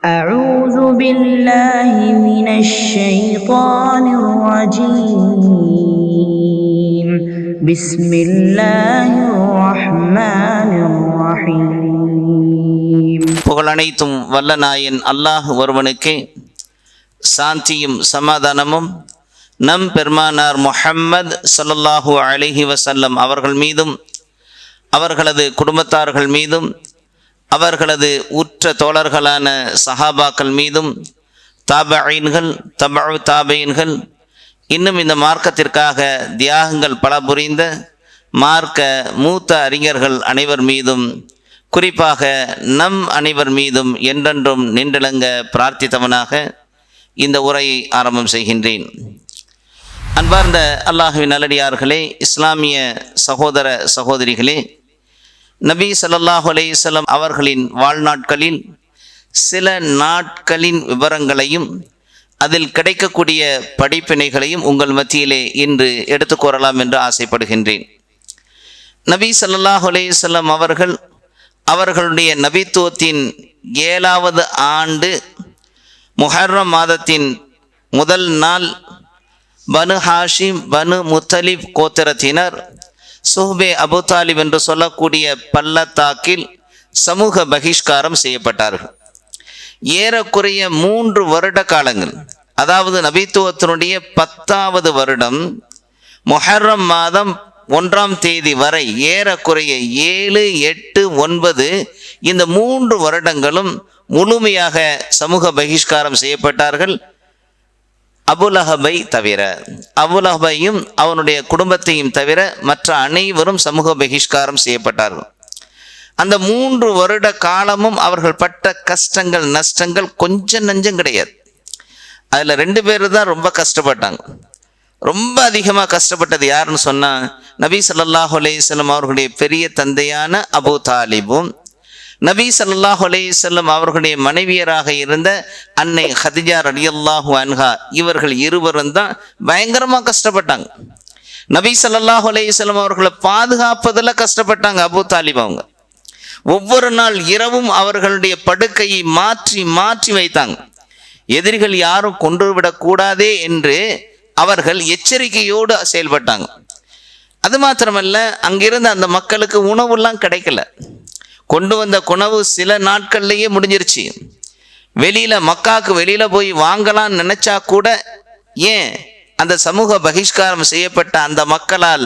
أعوذ بالله من الشيطان الرجيم بسم الله الرحمن الرحيم. புகழனைத்தும் வல்ல நாயன் அல்லாஹ் ஒருவனுக்கே சாந்தியும் சமாதானமும் நம் பெருமானார் முஹம்மது ஸல்லல்லாஹு அலைஹி வஸல்லம் அவர்கள் மீதும் அவர்களது குடும்பத்தார்கள் மீதும் அவர்களது உற்ற தோழர்களான சஹாபாக்கள் மீதும் தாபஈன்கள் தபஉ தாபீன்கள் இன்னும் இந்த மார்க்கத்திற்காக தியாகங்கள் பல புரிந்த மார்க்க மூத்த அறிஞர்கள் அனைவர் மீதும் குறிப்பாக நம் அனைவர் மீதும் என்றென்றும் நின்றலங்க பிரார்த்தித்தவனாக இந்த உரையை ஆரம்பம் செய்கின்றேன். அன்பார்ந்த அல்லாஹுவின் நல்லடியார்களே, இஸ்லாமிய சகோதர சகோதரிகளே, நபி ஸல்லல்லாஹு அலைஹி வஸல்லம் அவர்களின் வாழ்நாட்களில் சில நாட்களின் விவரங்களையும் அதில் கிடைக்கக்கூடிய படிப்பினைகளையும் உங்கள் மத்தியிலே இன்று எடுத்துக்கூறலாம் என்று ஆசைப்படுகின்றேன். நபி ஸல்லல்லாஹு அலைஹி வஸல்லம் அவர்களுடைய நபித்துவத்தின் 7வது ஆண்டு முஹர்ரம் மாதத்தின் முதல் நாள் பனு ஹாஷிம் பனு முத்தலிப் கோத்திரத்தினர் சுஹ்பே அபு தாலிப் என்று சொல்லக்கூடிய பள்ளத்தாக்கில் சமூக பகிஷ்காரம் செய்யப்பட்டார்கள். ஏறக்குறைய 3 வருட காலங்கள், அதாவது நபித்துவத்தினுடைய 10வது வருடம் முஹர்ரம் மாதம் 1ஆம் தேதி வரை ஏறக்குறைய 7, 8, 9 இந்த 3 வருடங்களும் முழுமையாக சமூக பகிஷ்காரம் செய்யப்பட்டார்கள். அபுலஹபை தவிர, அபுலஹபையும் அவனுடைய குடும்பத்தையும் தவிர மற்ற அனைவரும் சமூக பகிஷ்காரம் செய்யப்பட்டார்கள். அந்த 3 வருட காலமும் அவர்கள் பட்ட கஷ்டங்கள் நஷ்டங்கள் கொஞ்சம் நஞ்சம் கிடையாது. அதில் 2 பேர் தான் ரொம்ப கஷ்டப்பட்டாங்க. ரொம்ப அதிகமாக கஷ்டப்பட்டது யாருன்னு சொன்னால், நபி ஸல்லல்லாஹு அலைஹி வஸல்லம் அவர்களுடைய பெரிய தந்தையான அபு தாலிபும் நபி ஸல்லல்லாஹு அலைஹி வஸல்லம் அவர்களுடைய மனைவியராக இருந்த அன்னை ஹதிஜா ரலியல்லாஹு அன்ஹா இவர்கள் இருவரும் தான் பயங்கரமாக கஷ்டப்பட்டாங்க. நபி ஸல்லல்லாஹு அலைஹி வஸல்லம் அவர்களை பாதுகாப்பதில் கஷ்டப்பட்டாங்க. அபு தாலிப் அவங்க ஒவ்வொரு நாள் இரவும் அவர்களுடைய படுக்கையை மாற்றி மாற்றி வைத்தாங்க. எதிரிகள் யாரும் கொன்று விடக்கூடாதே என்று அவர்கள் எச்சரிக்கையோடு செயல்பட்டாங்க. அது மாத்திரமல்ல, அங்கிருந்து அந்த மக்களுக்கு உணவுலாம் கிடைக்கல. கொண்டு வந்த உணவு சில நாட்கள்லேயே முடிஞ்சிருச்சு. மக்காவுக்கு வெளியில் போய் வாங்கலான்னு நினச்சா கூட ஏன் அந்த சமூக பகிஷ்காரம் செய்யப்பட்ட அந்த மக்களால்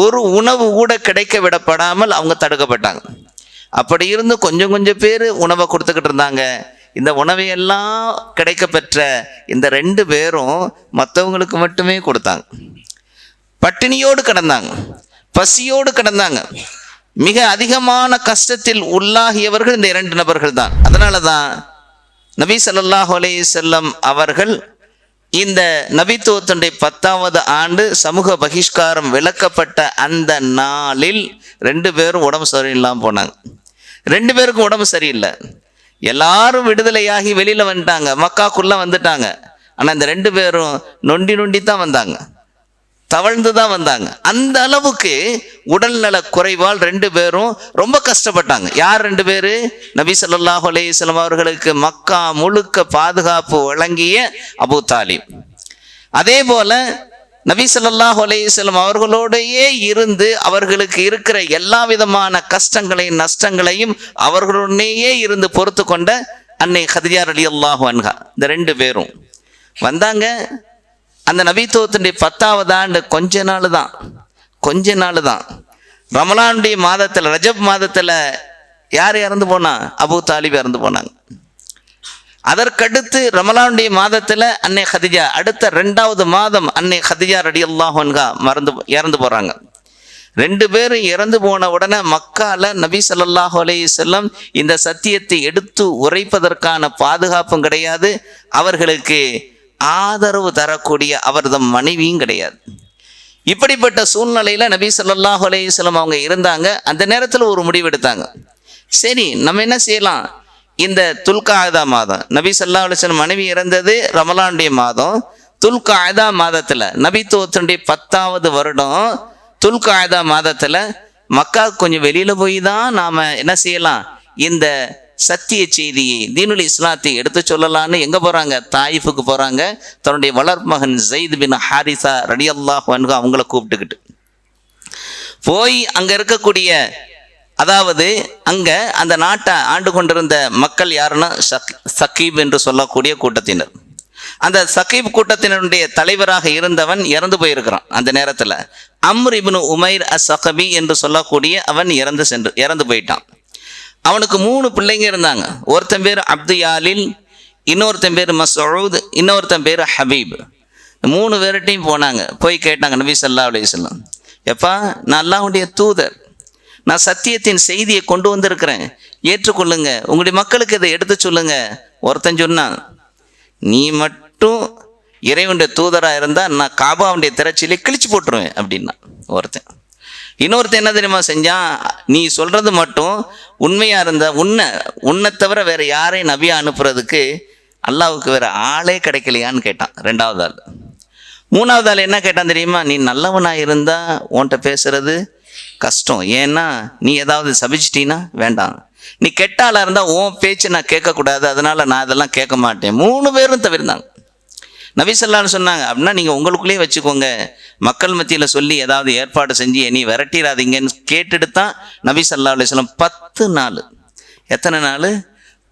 ஒரு உணவு கூட கிடைக்க விடப்படாமல் அவங்க தடுக்கப்பட்டாங்க. அப்படி இருந்து கொஞ்சம் கொஞ்சம் பேர் உணவை கொடுத்துக்கிட்டு இருந்தாங்க. இந்த உணவையெல்லாம் கிடைக்க பெற்ற இந்த 2 பேரும் மற்றவங்களுக்கு மட்டுமே கொடுத்தாங்க. பட்டினியோடு கிடந்தாங்க, பசியோடு கிடந்தாங்க. மிக அதிகமான கஷ்டத்தில் உள்ளாகியவர்கள் இந்த 2 நபர்கள் தான். அதனால தான் நபி ஸல்லல்லாஹு அலைஹி வஸல்லம் அவர்கள் இந்த நபித்துவத்தினுடைய 10வது ஆண்டு சமூக பகிஷ்காரம் விலக்கப்பட்ட அந்த நாளில் 2 பேரும் உடம்பு சரியில்லாமல் போனாங்க. 2 பேருக்கும் உடம்பு சரியில்லை. எல்லாரும் விடுதலையாகி வெளியில் வந்துட்டாங்க, மக்காக்குள்ளே வந்துட்டாங்க. ஆனால் இந்த 2 பேரும் நொண்டி நொண்டி தான் வந்தாங்க, தவழ்ந்து தான் வந்தாங்க. அந்த அளவுக்கு உடல்நல குறைவால் 2 பேரும் ரொம்ப கஷ்டப்பட்டாங்க. யார் 2 பேர்? நபி ஸல்லல்லாஹு அலைஹி வஸல்லம் அவர்களுக்கு மக்கா முழுக்க பாதுகாப்பு வழங்கிய அபு தாலிப். அதே போல நபி ஸல்லல்லாஹு அலைஹி வஸல்லம் அவர்களோடையே இருந்து அவர்களுக்கு இருக்கிற எல்லா விதமான கஷ்டங்களையும் நஷ்டங்களையும் அவர்களுடனேயே இருந்து பொறுத்து கொண்ட அன்னை ஹதிஜா ரலியல்லாஹு அன்ஹா இந்த 2 பேரும் வந்தாங்க. அந்த நபித்துவத்தினுடைய 10வது ஆண்டு கொஞ்ச நாள் தான். ரமலானுடைய மாதத்தில், ரஜப் மாதத்தில் யார் இறந்து போனா? அபு தாலிப் இறந்து போனாங்க. அதற்கடுத்து ரமலானுடைய மாதத்தில் அன்னை ஹதிஜா, அடுத்த 2வது மாதம் அன்னை ஹதிஜா ரலியல்லாஹு அன்ஹா இறந்து போகிறாங்க. 2 பேரும் இறந்து போன உடனே மக்கால நபி ஸல்லல்லாஹு அலைஹி வஸல்லம் இந்த சத்தியத்தை எடுத்து உரைப்பதற்கான பாதுகாப்பும் கிடையாது, அவர்களுக்கு ஆதரவு தரக்கூடிய அவரது மனைவியும் கிடையாது. இப்படிப்பட்ட சூழ்நிலையில் நபி ஸல்லல்லாஹு அலைஹி வஸல்லம் அவங்க இருந்தாங்க. அந்த நேரத்தில் ஒரு முடிவு எடுத்தாங்க. சரி, நம்ம என்ன செய்யலாம்? இந்த துல்காதா மாதம், நபி ஸல்லல்லாஹு அலைஹி வஸல்லம் மனைவி இறந்தது ரமலானுடைய மாதம், துல்காதா மாதத்தில் நபித்துவத்தினுடைய 10வது வருடம் துல்காதா மாதத்தில் மக்கா கொஞ்சம் வெளியில் போய் தான் நாம் என்ன செய்யலாம்? இந்த சத்திய செய்தியை தீனுல் இஸ்லாத்தை எடுத்து சொல்லலான்னு எங்கே போகிறாங்க? தாயிஃபுக்கு போகிறாங்க. தன்னுடைய வளர்ப்பு மகன் ஸைத் பின் ஹாரிஸா ரலியல்லாஹு அன்ஹு அவங்கள கூப்பிட்டுக்கிட்டு போய் அங்கே இருக்கக்கூடிய, அதாவது அங்கே அந்த நாட்டை ஆண்டு கொண்டிருந்த மக்கள் யாருன்னா சகீப் என்று சொல்லக்கூடிய கூட்டத்தினர். அந்த சகீப் கூட்டத்தினருடைய தலைவராக இருந்தவன் இறந்து போயிருக்கிறான். அந்த நேரத்தில் அம்ர் இப்னு உமைர் அஸ்-ஸகபி என்று சொல்லக்கூடிய அவன் இறந்து போயிட்டான். அவனுக்கு 3 பிள்ளைங்க இருந்தாங்க. ஒருத்தன் பேர் அப்து யாலில், இன்னொருத்தன் பேர் மஸ்ஊத், இன்னொருத்தன் பேர் ஹபீப். 3 பேர்கிட்டையும் போனாங்க. போய் கேட்டாங்க நபி ஸல்லல்லாஹு அலைஹி வஸல்லம், எப்பா நான் அல்லாஹ்வுடைய தூதர், நான் சத்தியத்தின் செய்தியை கொண்டு வந்திருக்கிறேன், ஏற்றுக்கொள்ளுங்க, உங்களுடைய மக்களுக்கு இதை எடுத்து சொல்லுங்க. ஒருத்தன் சொன்னான், நீ மட்டும் இறைவனுடைய தூதராக இருந்தால் நான் காபாவுடைய திரைச்சிலே கிழிச்சு போட்டுருவேன் அப்படின்னா ஒருத்தன். இன்னொருத்தன் என்ன தெரியுமா செஞ்சான், நீ சொல்றது மட்டும் உண்மையா இருந்தா உன்னை தவிர வேற யாரையும் நபியா அனுப்புறதுக்கு அல்லாஹ்வுக்கு வேற ஆளே கிடைக்கலையான்னு கேட்டான். 2வது ஆள். 3வது ஆள் என்ன கேட்டான் தெரியுமா, நீ நல்லவனா இருந்தா உன்கிட்ட பேசுறது கஷ்டம், ஏன்னா நீ ஏதாவது சபிச்சிட்டீன்னா வேண்டாம், நீ கெட்ட ஆளா இருந்தா உன் பேச்சு நான் கேட்கக்கூடாது, அதனால நான் இதெல்லாம் கேட்க மாட்டேன். 3 பேரும் தவிர்த்தாங்க. நபி ஸல்லல்லாஹு அலைஹி சொன்னாங்க, அப்படின்னா நீங்கள் உங்களுக்குள்ளேயே வச்சுக்கோங்க, மக்கள் மத்தியில் சொல்லி ஏதாவது ஏற்பாடு செஞ்சு நீ விரட்டிடாதீங்கன்னு கேட்டுட்டு தான் நபி ஸல்லல்லாஹு அலைஹி வஸல்லம் 10 நாள், எத்தனை நாள்,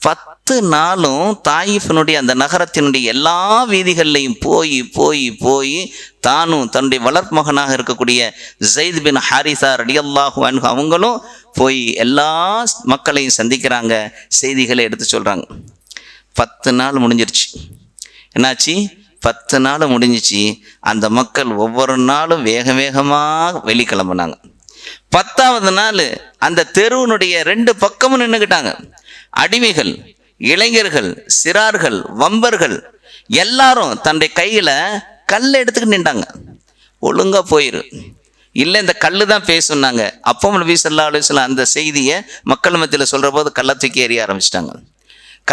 10 நாளும் தாயிஃபினுடைய அந்த நகரத்தினுடைய எல்லா வீதிகள்லையும் போய் போய் போய் தானும் தன்னுடைய வளர்ப்பு மகனாக இருக்கக்கூடிய ஸைத் பின் ஹாரிஸா ரலியல்லாஹு அன்ஹு அவங்களும் போய் எல்லா மக்களையும் சந்திக்கிறாங்க, செய்திகளை எடுத்து சொல்கிறாங்க. 10 நாள் முடிஞ்சிருச்சு. என்னாச்சு? 10 நாள் முடிஞ்சிச்சு. அந்த மக்கள் ஒவ்வொரு நாளும் வேக வேகமாக வெளிக்கிளம்புனாங்க. 10வது நாள் அந்த தெருவினுடைய 2 பக்கமும் நின்றுக்கிட்டாங்க. அடிமைகள், இளைஞர்கள், சிறார்கள், வம்பர்கள் எல்லாரும் தன்னுடைய கையில் கல்லை எடுத்துக்கிட்டு நின்றாங்க. ஒழுங்கா போயிரு, இல்லை இந்த கல்லு தான் பேசுனாங்க. அப்போ நபி ஸல்லல்லாஹு அலைஹி வஸல்லம் அந்த செய்தியை மக்கள் மத்தியில் சொல்கிற போது கல்லை தூக்கி எறிய ஆரம்பிச்சிட்டாங்க.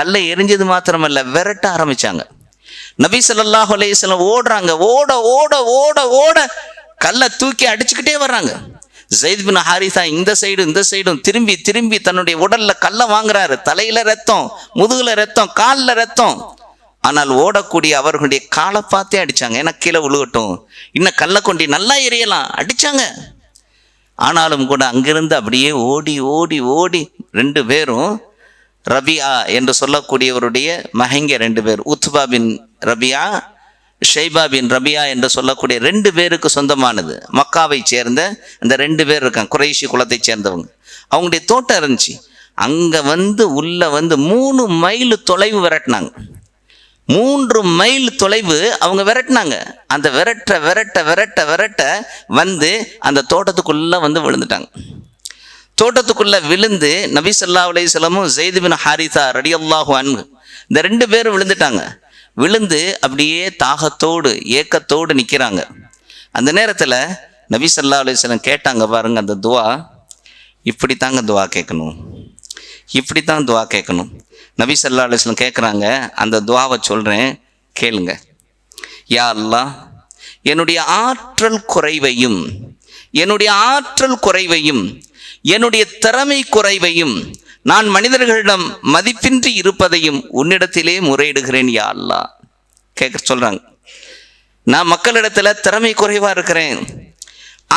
கல்லை எரிஞ்சது மாத்திரமல்ல, விரட்ட ஆரம்பித்தாங்க. நபி ஸல்லல்லாஹு அலைஹி வஸல்லம் ஓடுறாங்க, ஓட ஓட ஓட ஓட கல்லை தூக்கி அடிச்சுக்கிட்டே வர்றாங்க. ஸைத் பின் ஹாரிஸா இந்த சைடும் திரும்பி திரும்பி தன்னுடைய உடல்ல கல்லை வாங்குறாரு. தலையில ரத்தம், முதுகுல ரத்தம், காலில் ரத்தம். ஆனால் ஓடக்கூடிய அவர்களுடைய காலை பார்த்தே அடிச்சாங்க, ஏன்னா கீழே விழுகட்டும், இன்னும் கல்லை கொண்டு நல்லா எரியலாம் அடிச்சாங்க. ஆனாலும் கூட அங்கிருந்து அப்படியே ஓடி ஓடி ஓடி 2 பேரும் ரபியா என்று சொல்லக்கூடியவருடைய மகங்க 2 பேர், உத்பா பின் ரபியா, ஷைபா பின் ரபியா என்று சொல்லக்கூடிய 2 பேருக்கு சொந்தமானது. மக்காவை சேர்ந்த அந்த 2 பேர் இருக்காங்க, குறைஷி குலத்தை சேர்ந்தவங்க. அவங்களுடைய தோட்டம் இருந்துச்சு. அங்கே உள்ள 3 மைல் தொலைவு விரட்டினாங்க. 3 மைல் தொலைவு அவங்க விரட்டினாங்க. அந்த விரட்ட விரட்ட விரட்ட விரட்ட அந்த தோட்டத்துக்குள்ள விழுந்துட்டாங்க. தோட்டத்துக்குள்ள விழுந்து நபி ஸல்லல்லாஹு அலைஹி வஸல்லம் ஸைத் பின் ஹாரிஸா ரலியல்லாஹு அன்ஹு இந்த 2 பேரும் விழுந்துட்டாங்க. விழுந்து அப்படியே தாகத்தோடு ஏக்கத்தோடு நிற்கிறாங்க. அந்த நேரத்தில் நபி ஸல்லல்லாஹு அலைஹி வஸல்லம் கேட்டாங்க பாருங்க, அந்த துவா இப்படித்தாங்க துவா கேட்கணும், இப்படித்தான் துவா கேட்கணும். நபி ஸல்லல்லாஹு அலைஹி வஸல்லம் கேட்குறாங்க, அந்த துவாவை சொல்கிறேன் கேளுங்க. யா அல்லாஹ், என்னுடைய ஆற்றல் குறைவையும் என்னுடைய திறமை குறைவையும் நான் மனிதர்களிடம் மதிப்பின்றி இருப்பதையும் உன்னிடத்திலே முறையிடுகிறேன் யா அல்லாஹ். சொல்றாங்க, நான் மக்களிடத்துல திறமை குறைவா இருக்கிறேன்,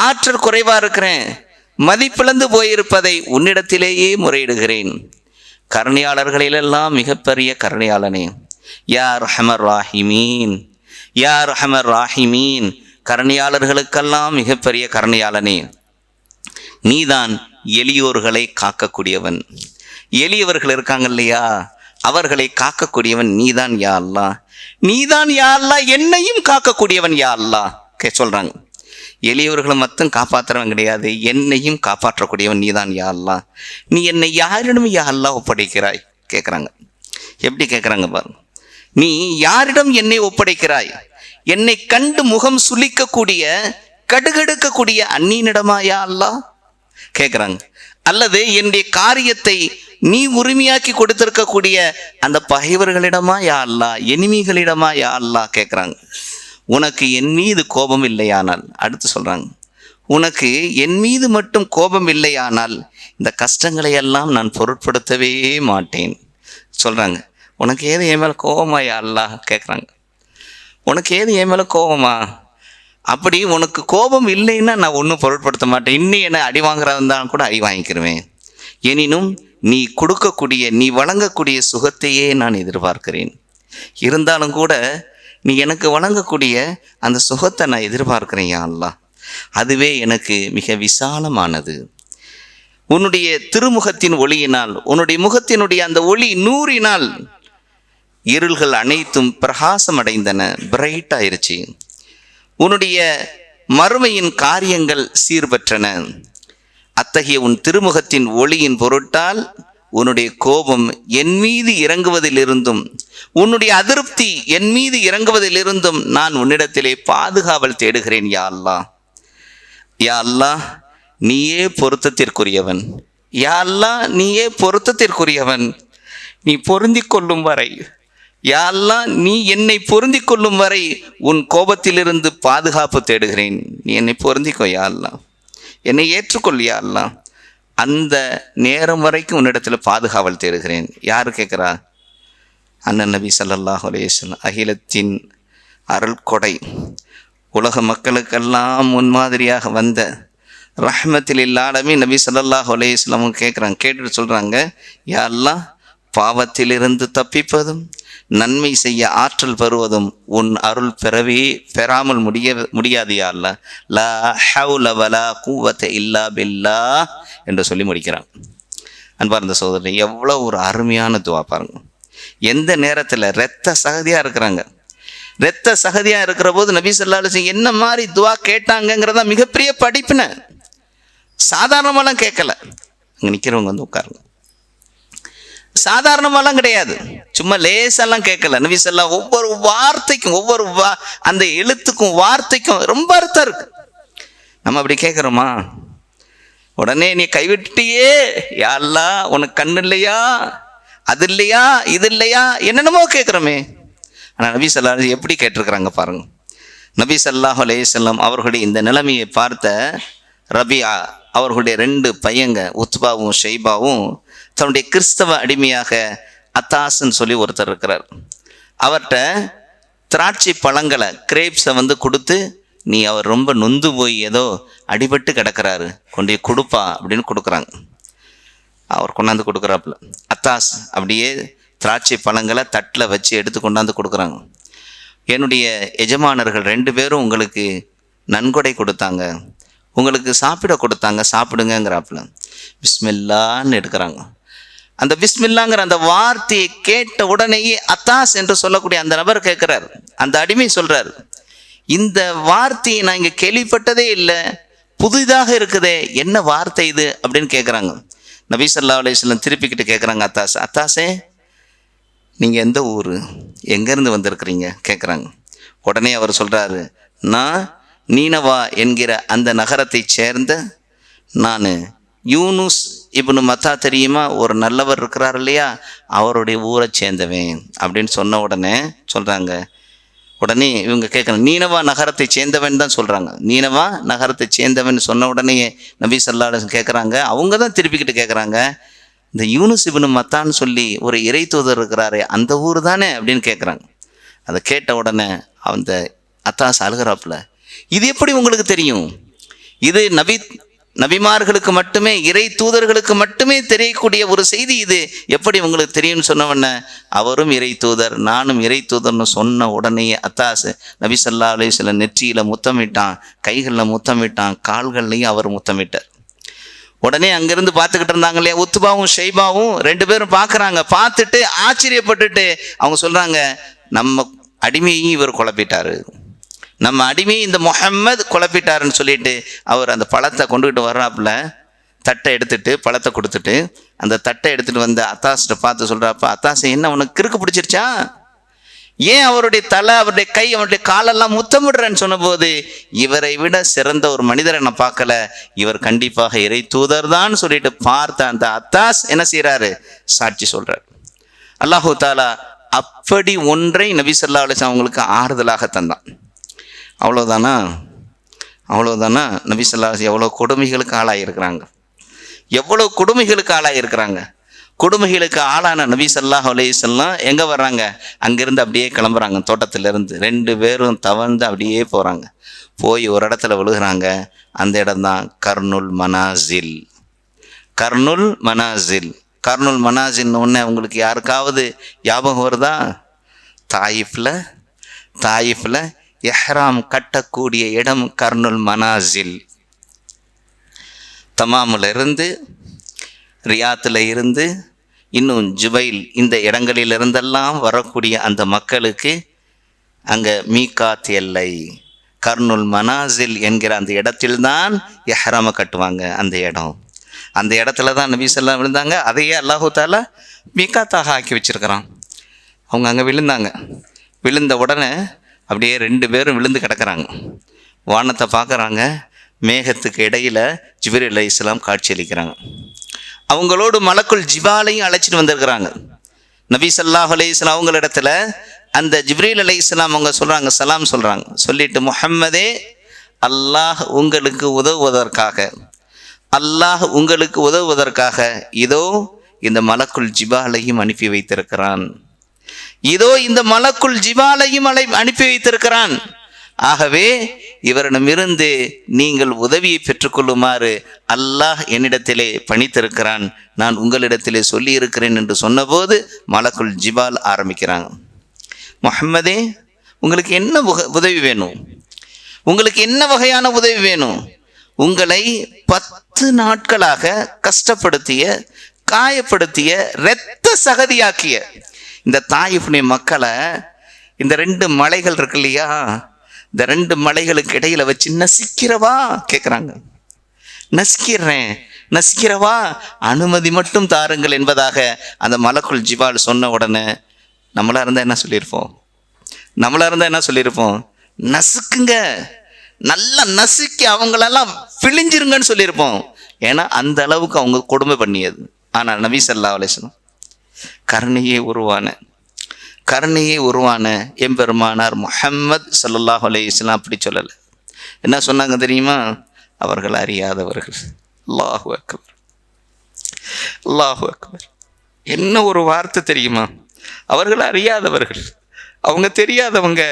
ஆற்றல் குறைவா இருக்கிறேன், மதிப்பிழந்து போயிருப்பதை உன்னிடத்திலேயே முறையிடுகிறேன். கருணையாளர்களிலெல்லாம் மிகப்பெரிய கருணையாளனே, யா ரஹ்மர் ராஹிமீன், யா ரஹ்மர் ராஹிமீன், கருணையாளர்களுக்கெல்லாம் மிகப்பெரிய கருணையாளனே, நீதான் எளியோர்களை காக்கக்கூடியவன். எளியவர்கள் இருக்காங்க இல்லையா, அவர்களை காக்கக்கூடியவன் நீதான் யா அல்லாஹ், நீதான் யா அல்லாஹ் என்னையும் காக்கக்கூடியவன் யா அல்லாஹ் சொல்றாங்க. எளியவர்களை மட்டும் காப்பாற்றுறவன் கிடையாது, என்னையும் காப்பாற்றக்கூடியவன் நீதான் யா அல்லாஹ். நீ என்னை யாரிடம் யா அல்லாஹ் ஒப்படைக்கிறாய் கேட்குறாங்க. எப்படி கேட்குறாங்க பாருங்க, நீ யாரிடம் என்னை ஒப்படைக்கிறாய்? என்னை கண்டு முகம் சுளிக்கக்கூடிய கடுகடுக்கக்கூடிய அந்நியனிடமா யா அல்லாஹ் கேட்குறாங்க. அல்லது என்னுடைய காரியத்தை நீ உரிமையாக்கி கொடுத்திருக்கக்கூடிய அந்த பகைவர்களிடமா யா அல்லாஹ், எனிமிகளிடமா யா அல்லாஹ் கேட்குறாங்க. உனக்கு என் மீது கோபம் இல்லையானால், அடுத்து சொல்றாங்க, உனக்கு என் மீது மட்டும் கோபம் இல்லையானால் இந்த கஷ்டங்களை எல்லாம் நான் பொருட்படுத்தவே மாட்டேன் சொல்கிறாங்க. உனக்கு ஏது என் மேலே கோபமா யா அல்லாஹ் கேட்குறாங்க. உனக்கு ஏது என் மேலே கோபமா? அப்படி உனக்கு கோபம் இல்லைன்னா நான் ஒன்றும் பொருட்படுத்த மாட்டேன். இன்னும் என்ன அடி வாங்குறதான் கூட அடி வாங்கிக்கிருவேன். எனினும் நீ கொடுக்கக்கூடிய, நீ வழங்கக்கூடிய சுகத்தையே நான் எதிர்பார்க்கிறேன். இருந்தாலும் கூட நீ எனக்கு வழங்கக்கூடிய அந்த சுகத்தை நான் எதிர்பார்க்கிறேன் யா அல்லாஹ். அதுவே எனக்கு மிக விசாலமானது. உன்னுடைய திருமுகத்தின் ஒளியினால், உன்னுடைய முகத்தினுடைய அந்த ஒளி நூறினால் இருள்கள் அனைத்தும் பிரகாசம் அடைந்தன, பிரைட் ஆயிருச்சு. உன்னுடைய மறுமையின் காரியங்கள் சீர்பற்றன. அத்தகைய உன் திருமுகத்தின் ஒளியின் பொருட்டால் உன்னுடைய கோபம் என் மீது இறங்குவதிலிருந்தும், உன்னுடைய அதிருப்தி என் மீது இறங்குவதிலிருந்தும் நான் உன்னிடத்திலே பாதுகாவல் தேடுகிறேன் யா அல்லாஹ். யா அல்லாஹ், நீயே பொருத்தத்திற்குரியவன். யா அல்லாஹ், நீயே பொருத்தத்திற்குரியவன். நீ பொருந்தி கொள்ளும் வரை, யா அல்லாஹ், நீ என்னை பொருந்தி கொள்ளும் வரை உன் கோபத்திலிருந்து பாதுகாப்பு தேடுகிறேன். நீ என்னை பொருந்திக்கோ யா அல்லாஹ், என்னை ஏற்றுக்கொள் யா அல்லாஹ். அந்த நேரம் வரைக்கும் உன்னிடத்தில் பாதுகாவல் தேடுகிறேன். யார் கேட்குறா? அண்ணன் நபி ஸல்லல்லாஹு அலைஹி வஸல்லம், அகிலத்தின் அருள் கொடை, உலக மக்களுக்கெல்லாம் முன்மாதிரியாக வந்த ரஹ்மத்தில் ஆலமீன் நபி ஸல்லல்லாஹு அலைஹி வஸல்லம் கேட்குறாங்க. கேட்டுட்டு சொல்கிறாங்க, யா அல்லாஹ், பாவத்திலிருந்து தப்பிப்பதும் நன்மை செய்ய ஆற்றல் பெறுவதும் உன் அருள் பெறாமல் முடியாது யா அல்லாஹ். லா ஹவுல வலா குவத இல்லா பில்லாஹ் என்று சொல்லி முடிக்கிறான். அன்பார்ந்த சகோதரரை, எவ்வளோ ஒரு அருமையான துவா பாருங்க. எந்த நேரத்தில் இரத்த சகதியாக இருக்கிறாங்க, இரத்த சகதியாக இருக்கிற போது நபி ஸல்லல்லாஹு அலைஹி வஸல்லம் என்ன மாதிரி துவா கேட்டாங்கிறதா மிகப்பெரிய படிப்பினை. சாதாரணமாலாம் கேட்கல. அங்கே நிற்கிறவங்க வந்து உட்காருங்க. சாதாரணமாலாம் கிடையாது, சும்மா லேசெல்லாம் கேட்கல. நபி ஸல்லல்லாஹு ஒவ்வொரு வார்த்தைக்கும், ஒவ்வொரு அந்த எழுத்துக்கும் வார்த்தைக்கும் ரொம்ப அர்த்தம் இருக்கு. நம்ம அப்படி கேட்குறோமா? உடனே நீ கைவிட்டியே யா அல்லாஹ், உனக்கு கண்ணு இல்லையா, அது இல்லையா, இது இல்லையா, என்னென்னமோ கேட்குறோமே. ஆனால் நபி ஸல்லல்லாஹு அலைஹி எப்படி கேட்டிருக்கிறாங்க பாருங்க. நபி ஸல்லல்லாஹு அலைஹி வஸல்லம் அவர்களுடைய இந்த நிலைமையை பார்த்த ரபியா அவர்களுடைய 2 பையங்க உத்பாவும் ஷைபாவும் தன்னுடைய கிறிஸ்தவ அடிமையாக அத்தாஸ்ன்னு சொல்லி ஒருத்தர் இருக்கிறார். அவர்கிட்ட திராட்சை பழங்களை, கிரேப்ஸை வந்து கொடுத்து, நீ அவர் ரொம்ப நொந்து போய் ஏதோ அடிபட்டு கிடக்கிறாரு, கொண்டு கொடுப்பா அப்படின்னு கொடுக்குறாங்க. அவர் கொண்டாந்து கொடுக்குறாப்புல. அத்தாஸ் அப்படியே திராட்சை பழங்களை தட்டில் வச்சு எடுத்து கொண்டாந்து கொடுக்குறாங்க. என்னுடைய எஜமானர்கள் 2 பேரும் உங்களுக்கு நன்கொடை கொடுத்தாங்க, உங்களுக்கு சாப்பிட கொடுத்தாங்க, சாப்பிடுங்கிறாப்புல. பிஸ்மில்லான்னு எடுக்கிறாங்க. அந்த பிஸ்மில்லாங்கிற அந்த வார்த்தையை கேட்ட உடனேயே அத்தாஸ் என்று சொல்லக்கூடிய அந்த நபர் கேட்குறார், அந்த அடிமை சொல்கிறார், இந்த வார்த்தையை நான் இங்கே கேள்விப்பட்டதே இல்லை, புதிதாக இருக்குதே, என்ன வார்த்தை இது அப்படின்னு கேட்குறாங்க. நபி ஸல்லல்லாஹு அலைஹி வஸல்லம் திருப்பிக்கிட்டு கேட்குறாங்க, அத்தாஸே, நீங்கள் எந்த ஊர், எங்கேருந்து வந்திருக்கிறீங்க கேட்குறாங்க. உடனே அவர் சொல்கிறாரு, நான் நீனவா என்கிற அந்த நகரத்தை சேர்ந்த நான் யூனுஸ் இப்னு மத்தா தெரியுமா, ஒரு நல்லவர் இருக்கிறார் இல்லையா, அவருடைய ஊரை சேர்ந்தவன் அப்படின்னு சொன்ன உடனே சொல்கிறாங்க. உடனே இவங்க கேட்குறாங்க, நீனவா நகரத்தை சேர்ந்தவன் தான் சொல்கிறாங்க. நீனவா நகரத்தை சேர்ந்தவன் சொன்ன உடனே நபி ஸல்லல்லாஹு அலைஹி வஸல்லம் கேட்குறாங்க, அவங்க தான் திருப்பிக்கிட்டு கேட்குறாங்க, இந்த யூனுஸ் இப்னு மத்தான்னு சொல்லி ஒரு இறை தூதர் இருக்கிறாரே, அந்த ஊர் தானே அப்படின்னு கேட்குறாங்க. அதை கேட்ட உடனே அந்த அத்தாஸ் அழுகிறாப்புல, இது எப்படி உங்களுக்கு தெரியும்? இது நபிமார்களுக்கு மட்டுமே, இறை தூதர்களுக்கு மட்டுமே தெரியக்கூடிய ஒரு செய்தி, இது எப்படி உங்களுக்கு தெரியும்னு சொன்ன உடனே, அவரும் இறை தூதர், நானும் இறை தூதர்னு சொன்ன உடனே அத்தாஸ் நபி ஸல்லல்லாஹு அலைஹி வஸல்லம் நெற்றியில் முத்தமிட்டான், கைகளில் முத்தமிட்டான், கால்கள்லையும் அவர் முத்தமிட்டார். உடனே அங்கிருந்து பார்த்துக்கிட்டு இருந்தாங்க இல்லையா உத்பாவும் ஷைபாவும் 2 பேரும் பார்க்குறாங்க. பார்த்துட்டு ஆச்சரியப்பட்டுட்டு அவங்க சொல்கிறாங்க, நம்ம அடிமையையும் இவர் குழப்பிட்டாரு, நம்ம அடிமையை இந்த முஹம்மது குழப்பிட்டாருன்னு சொல்லிட்டு அவர் அந்த பழத்தை கொண்டுகிட்டு வர்றாப்புல, தட்டை எடுத்துட்டு பழத்தை கொடுத்துட்டு அந்த தட்டை எடுத்துகிட்டு வந்து அத்தாஸ்கிட்ட பார்த்து சொல்கிறாப்பா, அத்தாஸ் என்ன உனக்கு கிறுக்கு பிடிச்சிருச்சா, ஏன் அவருடைய தலை, அவருடைய கை, அவருடைய காலெல்லாம் முத்தமிடுறேன்னு சொன்னபோது, இவரை விட சிறந்த ஒரு மனிதரை நான் பார்க்கல, இவர் கண்டிப்பாக இறை தூதர் தான் சொல்லிட்டு பார்த்த அந்த அத்தாஸ் என்ன செய்கிறாரு, சாட்சி சொல்கிறார். அல்லாஹு தாலா அப்படி ஒன்றை நபி ஸல்லல்லாஹு அலைஹி வஸல்லம் அவங்களுக்கு ஆறுதலாக தந்தான். அவ்வளோதானா? அவ்வளோதானா? நபி ஸல்லல்லாஹு அலைஹி வஸல்லம் எவ்வளோ கொடுமைகளுக்கு ஆளாயிருக்கிறாங்க, எவ்வளோ கொடுமைகளுக்கு ஆளாயிருக்கிறாங்க. கொடுமைகளுக்கு ஆளான நபி ஸல்லல்லாஹு அலைஹி வஸல்லம் எங்கே வர்றாங்க? அங்கேருந்து அப்படியே கிளம்புறாங்க. தோட்டத்திலேருந்து 2 பேரும் தவழ்ந்து அப்படியே போகிறாங்க. போய் ஒரு இடத்துல விழுகிறாங்க. அந்த இடம்தான் கர்னுல் மனாசில். கர்னுல் மனாசில். கர்னுல் மனாசில்னு ஒன்று உங்களுக்கு யாருக்காவது ஞாபகம் வருதா? தாயிஃபில் எஹ்ராம் கட்டக்கூடிய இடம் கர்னுல் மனாசில். தமாமில் இருந்து, ரியாத்தில் இருந்து, இன்னும் ஜுபைல், இந்த இடங்களிலிருந்தெல்லாம் வரக்கூடிய அந்த மக்களுக்கு அங்கே மீகாத் எல்லை கர்னுல் மனாசில் என்கிற அந்த இடத்தில்தான் எஹ்ராமை கட்டுவாங்க. அந்த இடத்துல தான் நபி ஸல்லல்லாஹு விழுந்தாங்க. அதையே அல்லாஹு தஆலா மீகாத்தாக ஆக்கி வச்சிருக்கிறான். அவங்க அங்கே விழுந்தாங்க. விழுந்த உடனே அப்படியே 2 பேரும் விழுந்து கிடக்கிறாங்க. வானத்தை பார்க்குறாங்க. மேகத்துக்கு இடையில் ஜிப்ரீல் அலைஹிஸ்ஸலாம் காட்சியளிக்கிறாங்க. அவங்களோடு மலக்குல் ஜிபாலையும் அழைச்சிட்டு வந்திருக்கிறாங்க. நபி ஸல்லல்லாஹு அலைஹி வஸல்லம் அவங்களிடத்துல அந்த ஜிப்ரீல் அலைஹிஸ்ஸலாம் அவங்க சொல்கிறாங்க, சலாம் சொல்கிறாங்க. சொல்லிட்டு, முஹம்மதே, அல்லாஹ் உங்களுக்கு உதவுவதற்காக இதோ இந்த மலக்குல் ஜிபாலையும் அனுப்பி வைத்திருக்கிறான். ஆகவே இவரிடமிருந்து நீங்கள் உதவியை பெற்றுக்கொள்ளுமாறு அல்லாஹ் என்னிடத்திலே பணித்திருக்கிறான். நான் உங்களிடத்திலே சொல்லி இருக்கிறேன் என்று சொன்னபோது மலக்குல் ஜிபால் ஆரம்பிக்கிறாங்க. முஹம்மதே, உங்களுக்கு என்ன உதவி வேணும்? உங்களுக்கு என்ன வகையான உதவி வேணும்? உங்களை 10 நாட்களாக கஷ்டப்படுத்திய, காயப்படுத்திய, இரத்த சகதியாக்கிய இந்த தாயிஃபுடைய மக்களை இந்த 2 மலைகள் இருக்கு இல்லையா, இந்த 2 மலைகளுக்கு இடையில வச்சு நசிக்கிறவா கேட்குறாங்க. நசிக்கிறவா, அனுமதி மட்டும் தாருங்கள் என்பதாக அந்த மலக்குல் ஜிபால் சொன்ன உடனே நம்மளா இருந்தால் என்ன சொல்லியிருப்போம்? நசுக்குங்க, நல்லா நசுக்கி அவங்களெல்லாம் பிழிஞ்சிருங்கன்னு சொல்லியிருப்போம். ஏன்னா அந்த அளவுக்கு அவங்க கொடுமை பண்ணியது. ஆனால் நபி ஸல்லல்லாஹு அலைஹி வஸல்லம் கருணையே உருவான எம்பெருமானார் முஹம்மது ஸல்லல்லாஹு அலைஹி வஸல்லம் அப்படி சொல்லலை. என்ன சொன்னாங்க தெரியுமா? அவர்கள் அறியாதவர்கள். அல்லாஹு அக்பர், அல்லாஹு அக்பர். என்ன ஒரு வார்த்தை தெரியுமா? அவர்கள் அறியாதவர்கள், அவங்க தெரியாதவங்க.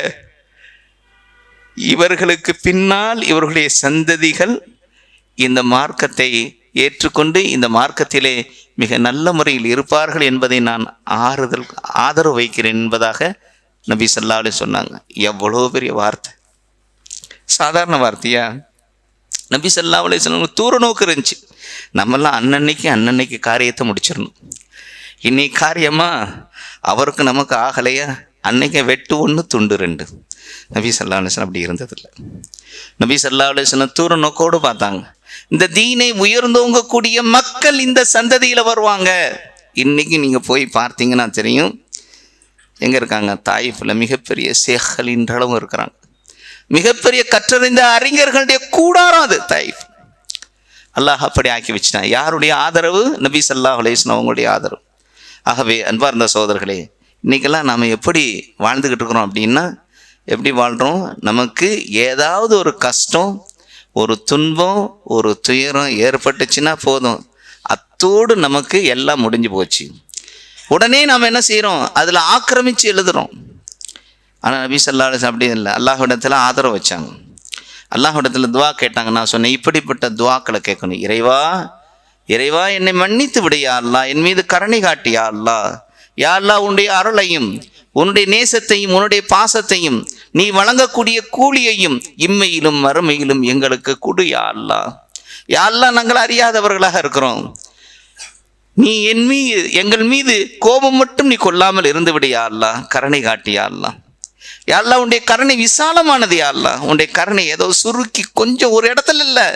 இவர்களுக்கு பின்னால் இவர்களுடைய சந்ததிகள் இந்த மார்க்கத்தை ஏற்றுக்கொண்டு இந்த மார்க்கத்திலே மிக நல்ல முறையில் இருப்பார்கள் என்பதை நான் ஆதரவு வைக்கிறேன் என்பதாக நபி ஸல்லல்லாஹு அலைஹி வஸல்லம் சொன்னாங்க. எவ்வளோ பெரிய வார்த்தை! சாதாரண வார்த்தையா? நபி ஸல்லல்லாஹு அலைஹி வஸல்லம் தூர நோக்கு இருந்துச்சு. நம்மெல்லாம் அன்னன்னைக்கு காரியத்தை முடிச்சிடணும். இன்னைக்கு காரியமா அவருக்கு நமக்கு ஆகலையா, அன்னைக்கு வெட்டு 1 துண்டு 2. நபி ஸல்லல்லாஹு அலைஹி வஸல்லம் அப்படி இருந்ததில்லை. நபி ஸல்லல்லாஹு அலைஹி வஸல்லம் தூர நோக்கோடு பார்த்தாங்க. இந்த தீனை உயர்ந்தோங்க கூடிய மக்கள் இந்த சந்ததியில் வருவாங்க. இன்னைக்கு நீங்கள் போய் பார்த்தீங்கன்னா தெரியும், எங்கே இருக்காங்க? தாயிஃபில் மிகப்பெரிய ஷேக்களின்றளவும் இருக்கிறாங்க. மிகப்பெரிய கற்றறிந்த அறிஞர்களுடைய கூடாரம் அது தாயிஃப். அல்லாஹ் அப்படி ஆக்கி வச்சுட்டான். யாருடைய ஆதரவு? நபி ஸல்லல்லாஹு அலைஹி வஸல்லம் அவங்களுடைய ஆதரவு. ஆகவே அன்பார்ந்த சகோதரர்களே, இன்றைக்கெல்லாம் நாம் எப்படி வாழ்ந்துக்கிட்டு இருக்கிறோம் அப்படின்னா, எப்படி வாழ்கிறோம்? நமக்கு ஏதாவது ஒரு கஷ்டம், ஒரு துன்பம், ஒரு துயரம் ஏற்பட்டுச்சுன்னா போதும், அத்தோடு நமக்கு எல்லாம் முடிஞ்சு போச்சு. உடனே நாம் என்ன செய்கிறோம்? அதில் ஆக்கிரமித்து எழுதுகிறோம். ஆனால் நபி ஸல்லல்லாஹு அலைஹி வஸல்லம் அப்படி இல்லை. அல்லாஹ்விடத்தில் ஆதரவு வச்சாங்க. அல்லாஹ்விடத்தில் துவா கேட்டாங்க. நான் சொன்னேன், இப்படிப்பட்ட துவாக்களை கேட்கணும். இறைவா என்னை மன்னித்து விடு யா அல்லாஹ், என் மீது கருணை காட்டு யா அல்லாஹ். யா அல்லாஹ், உன்னுடைய அருளையும் உன்னுடைய நேசத்தையும் உன்னுடைய பாசத்தையும் நீ வழங்கக்கூடிய கூலியையும் இம்மையிலும் மறுமையிலும் எங்களுக்கு கொடு யா அல்லாஹ். யா அல்லாஹ், நாங்கள் அறியாதவர்களாக இருக்கிறோம். நீ எங்கள் மீது கோபம் மட்டும் நீ கொள்ளாமல் இருந்து விடு யா அல்லாஹ், கருணை காட்டு யா அல்லாஹ். யா அல்லாஹ், உன்னுடைய கருணை விசாலமானது யா அல்லாஹ். உன்னுடைய கருணை ஏதோ சுருக்கி கொஞ்சம் ஒரு இடத்துல இல்லை,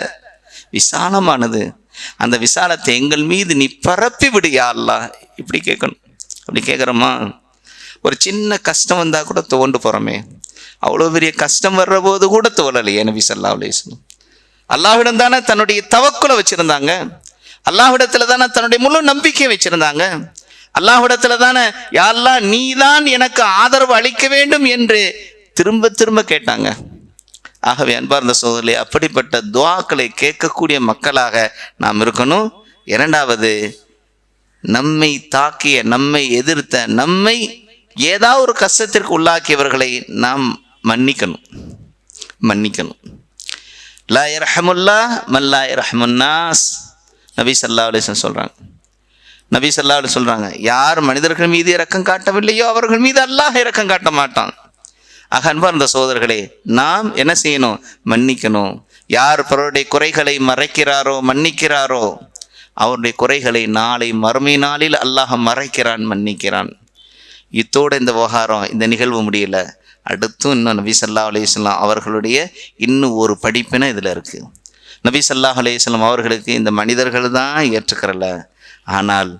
விசாலமானது. அந்த விசாலத்தை எங்கள் மீது நீ பரப்பி விடு யா அல்லாஹ். இப்படி கேட்கணும். அப்படி கேட்குறோமா? ஒரு சின்ன கஷ்டம் வந்தால் கூட துவண்டு போகிறோமே, அவ்வளோ பெரிய கஷ்டம் வர்ற போது கூட துவலலையே நபி ஸல்லல்லாஹு அலைஹி வஸல்லம். அல்லாஹ்விடம் தானே தன்னுடைய தவக்குலை வச்சுருந்தாங்க. அல்லாஹ்விடத்தில் தானே தன்னுடைய முழு நம்பிக்கையை வச்சுருந்தாங்க. அல்லாஹ்விடத்தில் தானே யா அல்லாஹ் நீதான் எனக்கு ஆதரவு அளிக்க வேண்டும் என்று திரும்ப திரும்ப கேட்டாங்க. ஆகவே அன்பார்ந்த சோதரிலே அப்படிப்பட்ட துஆக்களை கேட்கக்கூடிய மக்களாக நாம் இருக்கணும். இரண்டாவது, நம்மை தாக்கிய, நம்மை எதிர்த்த, நம்மை ஏதாவது ஒரு கஷ்டத்திற்கு உள்ளாக்கியவர்களை நாம் மன்னிக்கணும். லா யர்ஹமுல்லாஹ் மன் லா யர்ஹமுன் நாஸ். நபி ஸல்லல்லாஹு அலைஹி வஸல்லம் சொல்றாங்க, யார் மனிதர்கள் மீது இரக்கம் காட்டவில்லையோ அவர்கள் மீது அல்லாஹ் இரக்கம் காட்ட மாட்டான். அன்பார்ந்த சகோதரர்களே, நாம் என்ன செய்யணும்? மன்னிக்கணும். யார் பிறருடைய குறைகளை மறைக்கிறாரோ, மன்னிக்கிறாரோ, அவருடைய குறைகளை நாளை மறுமை நாளில் அல்லாஹ் மறைக்கிறான், மன்னிக்கிறான். இத்தோடு இந்த விவகாரம், இந்த நிகழ்வு முடியல. அடுத்தும் இன்னும் நபி ஸல்லல்லாஹு அலைஹி வஸல்லம் அவர்களுடைய இன்னும் ஒரு படிப்பினை இதில் இருக்குது. நபி ஸல்லல்லாஹு அலைஹி வஸல்லம் அவர்களுக்கு இந்த மனிதர்கள் தான் ஏற்றுக்கிறல, ஆனால்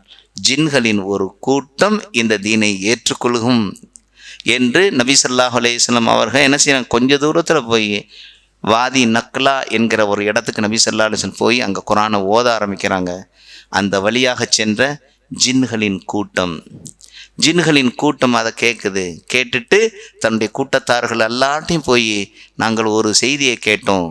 ஜின்களின் ஒரு கூட்டம் இந்த தீனை ஏற்றுக்கொள்ளும் என்று நபி ஸல்லல்லாஹு அலைஹி வஸல்லம் அவர்கள் என்ன செய்யறாங்க? கொஞ்சம் தூரத்தில் போய் வாதி நக்லா என்கிற ஒரு இடத்துக்கு நபி ஸல்லல்லாஹு அலைஹி வஸல்லம் போய் அங்கே குர்ஆனை ஓத ஆரம்பிக்கிறாங்க. அந்த வழியாக சென்ற ஜின்களின் கூட்டம் அதை கேட்டுட்டு தன்னுடைய கூட்டத்தார்கள் எல்லாத்தையும் போய், நாங்கள் ஒரு செய்தியை கேட்டோம்,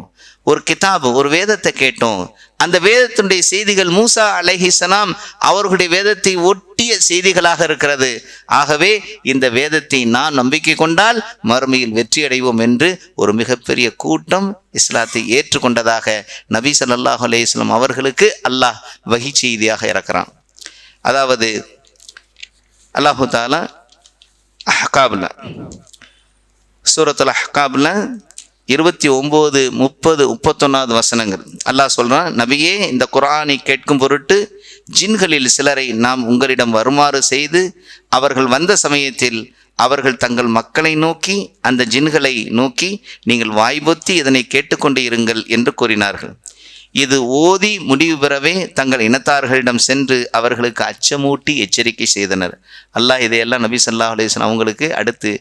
ஒரு கிதாபு, ஒரு வேதத்தை கேட்டோம். அந்த வேதத்தினுடைய செய்திகள் மூசா அலைஹிஸ்ஸலாம் அவர்களுடைய வேதத்தை ஒட்டிய செய்திகளாக இருக்கிறது. ஆகவே இந்த வேதத்தை நாம் நம்பிக்கை கொண்டால் மறுமையில் வெற்றி அடைவோம் என்று ஒரு மிகப்பெரிய கூட்டம் இஸ்லாத்தை ஏற்றுக்கொண்டதாக நபி ஸல்லல்லாஹு அலைஹி வஸல்லம் அவர்களுக்கு அல்லாஹ் வஹி செய்தியாக இறக்குறான். அதாவது அல்லாஹு தஆலா அஹ்காப்ல, சூரத்துல் அஹ்காப்ல 29, 30, 31 வசனங்கள் அல்லாஹ் சொல்றான், நபியே, இந்த குர்ஆனை கேட்கும் பொருட்டு ஜின்களில் சிலரை நாம் உங்களிடம் வருமாறு செய்து, அவர்கள் வந்த சமயத்தில் அவர்கள் தங்கள் மக்களை நோக்கி, அந்த ஜின்களை நோக்கி, நீங்கள் வாய்பொத்தி இதனை கேட்டுக்கொண்டு இருங்கள் என்று கூறினார்கள். இது ஓதி முடிவு பெறவே தங்கள் இனத்தார்களிடம் சென்று அவர்களுக்கு அச்சமூட்டி எச்சரிக்கை செய்தனர். அல்லாஹ் இதையெல்லாம் நபி ஸல்லல்லாஹு அலைஹி வஸல்லம் அவங்களுக்கு அடுத்து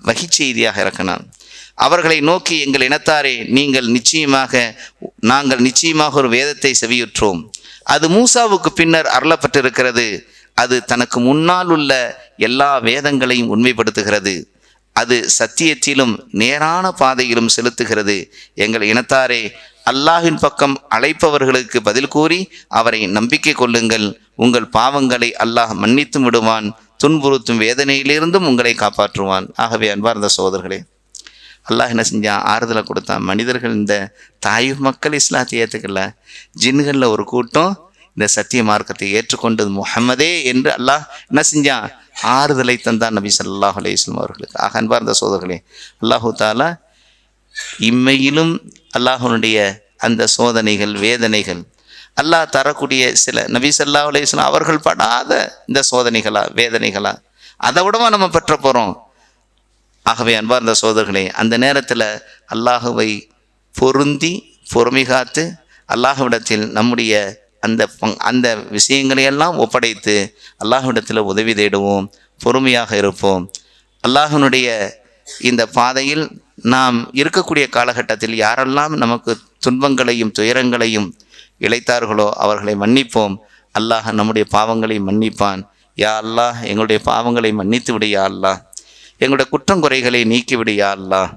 வஹி செய்தியாக இறக்கினான். அவர்களை நோக்கி, எங்கள் இனத்தாரே, நாங்கள் நிச்சயமாக ஒரு வேதத்தை செவியுற்றோம். அது மூசாவுக்கு பின்னர் அருளப்பட்டிருக்கிறது. அது தனக்கு முன்னால் உள்ள எல்லா வேதங்களையும் உண்மைப்படுத்துகிறது. அது சத்தியத்திலும் நேரான பாதையிலும் செலுத்துகிறது. எங்கள் இனத்தாரே, அல்லாஹ்வின் பக்கம் அழைப்பவர்களுக்கு பதில் கூறி அவரை நம்பிக்கை கொள்ளுங்கள். உங்கள் பாவங்களை அல்லாஹ் மன்னித்து விடுவான். துன்புறுத்தும் வேதனையிலிருந்தும் உங்களை காப்பாற்றுவான். ஆகவே அன்பார்ந்த சகோதரர்களே, அல்லாஹ் என்ன செஞ்சான்? ஆறுதலை கொடுத்தான். மனிதர்கள் இந்த தாய் மக்கள் இஸ்லாத்தை ஏற்றுக்கல, ஜின்களில் ஒரு கூட்டம் இந்த சத்திய மார்க்கத்தை ஏற்றுக்கொண்டது முஹம்மதே என்று அல்லாஹ் என்ன செஞ்சான்? ஆறுதலை தந்தான் நபி ஸல்லல்லாஹு அலைஹி வஸல்லம் அவர்களுக்கு. அன்பார்ந்த சகோதரர்களே, அல்லாஹு தஆலா இம்மையிலும் அல்லாஹ்வுடைய அந்த சோதனைகள், வேதனைகள், அல்லாஹ் தரக்கூடிய சில நபி ஸல்லல்லாஹு அலைஹி வஸல்லம் அவர்கள் படாத இந்த சோதனைகளா, வேதனைகளா, அதை விடவா நம்ம பெற்ற போகிறோம்? ஆகவே அன்பார்ந்த சோதர்களே, அந்த நேரத்தில் அல்லாஹுவை பொருந்தி பொறுமை காத்து அல்லாஹ்விடத்தில் நம்முடைய அந்த விஷயங்களையெல்லாம் ஒப்படைத்து அல்லாஹ்விடத்தில் உதவி தேடுவோம், பொறுமையாக இருப்போம். அல்லாஹ்வினுடைய இந்த பாதையில் நாம் இருக்கக்கூடிய காலகட்டத்தில் யாரெல்லாம் நமக்கு துன்பங்களையும் துயரங்களையும் இழைத்தார்களோ அவர்களை மன்னிப்போம். அல்லாஹ் நம்முடைய பாவங்களை மன்னிப்பான். யா அல்லாஹ், எங்களுடைய பாவங்களை மன்னித்து விடு யா அல்லாஹ், எங்களுடைய குற்றங்குறைகளை நீக்கிவிடு யா அல்லாஹ்.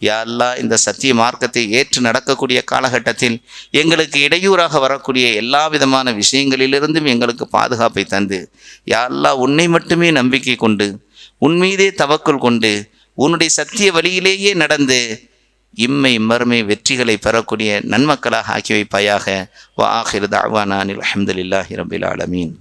யா அல்லாஹ், இந்த சத்திய மார்க்கத்தை ஏற்று நடக்கக்கூடிய காலகட்டத்தில் எங்களுக்கு இடையூறாக வரக்கூடிய எல்லா விதமான விஷயங்களிலிருந்தும் எங்களுக்கு பாதுகாப்பை தந்து, யா அல்லாஹ், உன்னை மட்டுமே நம்பிக்கை கொண்டு, உன் மீதே தவக்குல் கொண்டு, உன்னுடைய சத்திய வழியிலேயே நடந்து இம்மை மறுமை வெற்றிகளை பெறக்கூடிய நன்மக்களாக ஆக்கி வைப்பாயாக. வ ஆகிரு தஅவானா அனில் ஹம்துலில்லாஹி ரப்பில் ஆலமீன்.